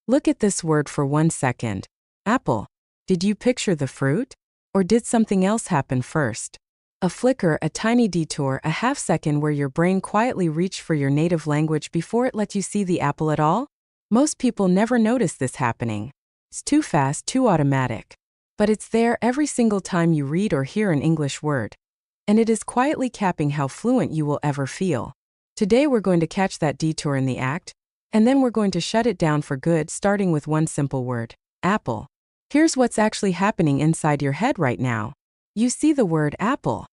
Look at this word for 1 second. Apple. Did you picture the fruit? Or did something else happen first? A flicker, a tiny detour, a half second where your brain quietly reached for your native language before it let you see the apple at all? Most people never notice this happening. It's too fast, too automatic. But it's there every single time you read or hear an English word. And it is quietly capping how fluent you will ever feel. Today we're going to catch that detour in the act, and then we're going to shut it down for good, starting with one simple word: apple. Here's what's actually happening inside your head right now. You see the word apple.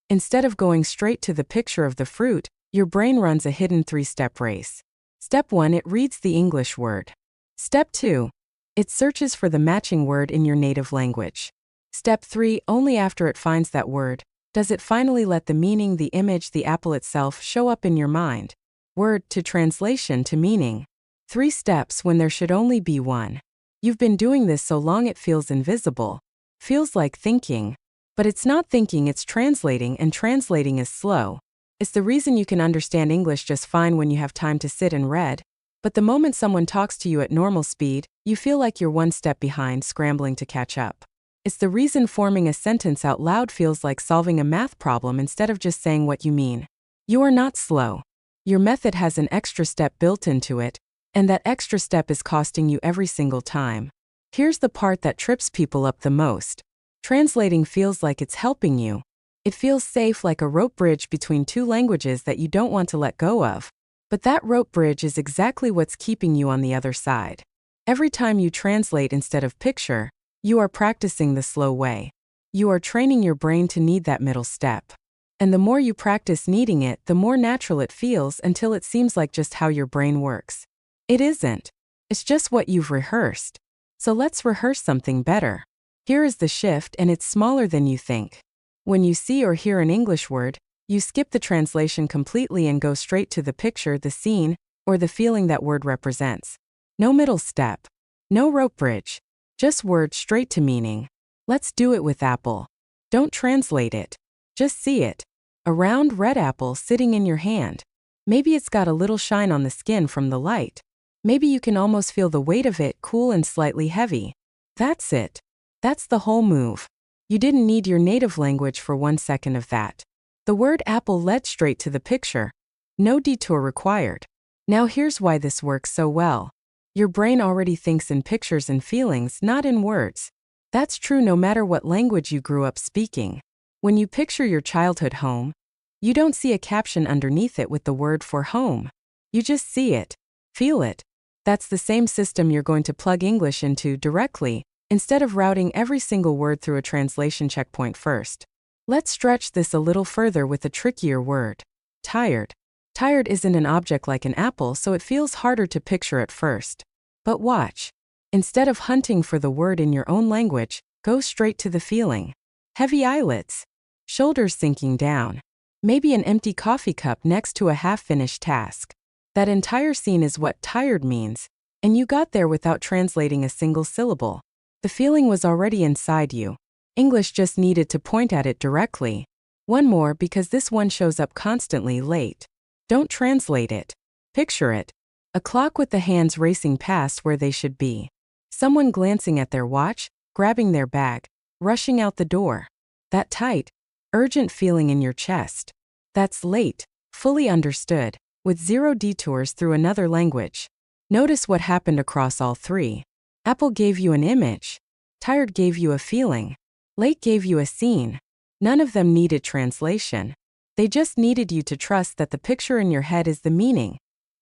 Instead of going straight to the picture of the fruit, your brain runs a hidden 3-step race. Step 1, it reads the English word. Step 2, it searches for the matching word in your native language. Step 3, only after it finds that word, does it finally let the meaning, the image, the apple itself show up in your mind. Word to translation to meaning. 3 steps when there should only be one. You've been doing this so long it feels invisible. Feels like thinking. But it's not thinking, it's translating, and translating is slow. It's the reason you can understand English just fine when you have time to sit and read. But the moment someone talks to you at normal speed, you feel like you're one step behind, scrambling to catch up. It's the reason forming a sentence out loud feels like solving a math problem instead of just saying what you mean. You are not slow. Your method has an extra step built into it, and that extra step is costing you every single time. Here's the part that trips people up the most. Translating feels like it's helping you. It feels safe, like a rope bridge between two languages that you don't want to let go of. But that rope bridge is exactly what's keeping you on the other side. Every time you translate instead of picture, you are practicing the slow way. You are training your brain to need that middle step. And the more you practice needing it, the more natural it feels, until it seems like just how your brain works. It isn't. It's just what you've rehearsed. So let's rehearse something better. Here is the shift, and it's smaller than you think. When you see or hear an English word, you skip the translation completely and go straight to the picture, the scene, or the feeling that word represents. No middle step. No rope bridge. Just word straight to meaning. Let's do it with apple. Don't translate it. Just see it. A round red apple sitting in your hand. Maybe it's got a little shine on the skin from the light. Maybe you can almost feel the weight of it, cool and slightly heavy. That's it. That's the whole move. You didn't need your native language for 1 second of that. The word apple led straight to the picture. No detour required. Now here's why this works so well. Your brain already thinks in pictures and feelings, not in words. That's true no matter what language you grew up speaking. When you picture your childhood home, you don't see a caption underneath it with the word for home. You just see it. Feel it. That's the same system you're going to plug English into directly, instead of routing every single word through a translation checkpoint first. Let's stretch this a little further with a trickier word. Tired. Tired isn't an object like an apple, so it feels harder to picture at first. But watch. Instead of hunting for the word in your own language, go straight to the feeling. Heavy eyelids. Shoulders sinking down. Maybe an empty coffee cup next to a half-finished task. That entire scene is what tired means, and you got there without translating a single syllable. The feeling was already inside you. English just needed to point at it directly. One more, because this one shows up constantly: late. Don't translate it. Picture it. A clock with the hands racing past where they should be. Someone glancing at their watch, grabbing their bag, rushing out the door. That tight, urgent feeling in your chest. That's late, fully understood, with zero detours through another language. Notice what happened across all three. Apple gave you an image. Tired gave you a feeling. Late gave you a scene. None of them needed translation. They just needed you to trust that the picture in your head is the meaning,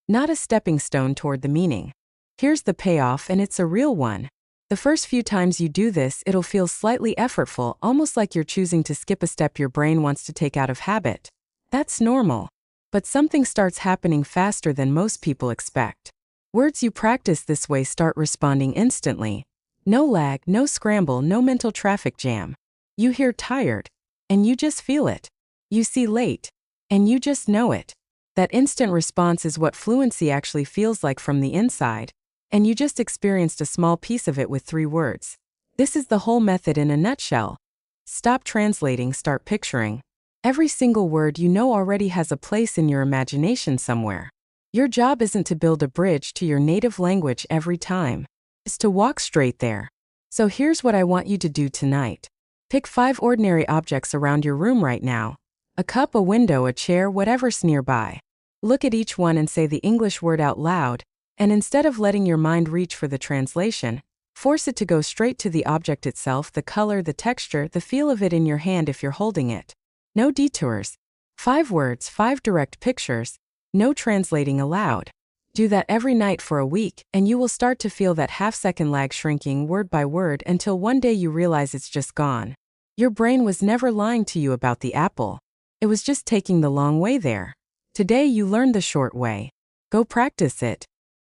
not a stepping stone toward the meaning. Here's the payoff, and it's a real one. The first few times you do this, it'll feel slightly effortful, almost like you're choosing to skip a step your brain wants to take out of habit. That's normal. But something starts happening faster than most people expect. Words you practice this way start responding instantly. No lag, no scramble, no mental traffic jam. You hear tired, and you just feel it. You see late, and you just know it. That instant response is what fluency actually feels like from the inside, and you just experienced a small piece of it with 3 words. This is the whole method in a nutshell. Stop translating, start picturing. Every single word you know already has a place in your imagination somewhere. Your job isn't to build a bridge to your native language every time. It's to walk straight there. So here's what I want you to do tonight. Pick 5 ordinary objects around your room right now. A cup, a window, a chair, whatever's nearby. Look at each one and say the English word out loud, and instead of letting your mind reach for the translation, force it to go straight to the object itself, the color, the texture, the feel of it in your hand if you're holding it. No detours. 5 words, 5 direct pictures, no translating allowed. Do that every night for a week, and you will start to feel that half-second lag shrinking word by word until one day you realize it's just gone. Your brain was never lying to you about the apple. It was just taking the long way there. Today you learned the short way. Go practice it.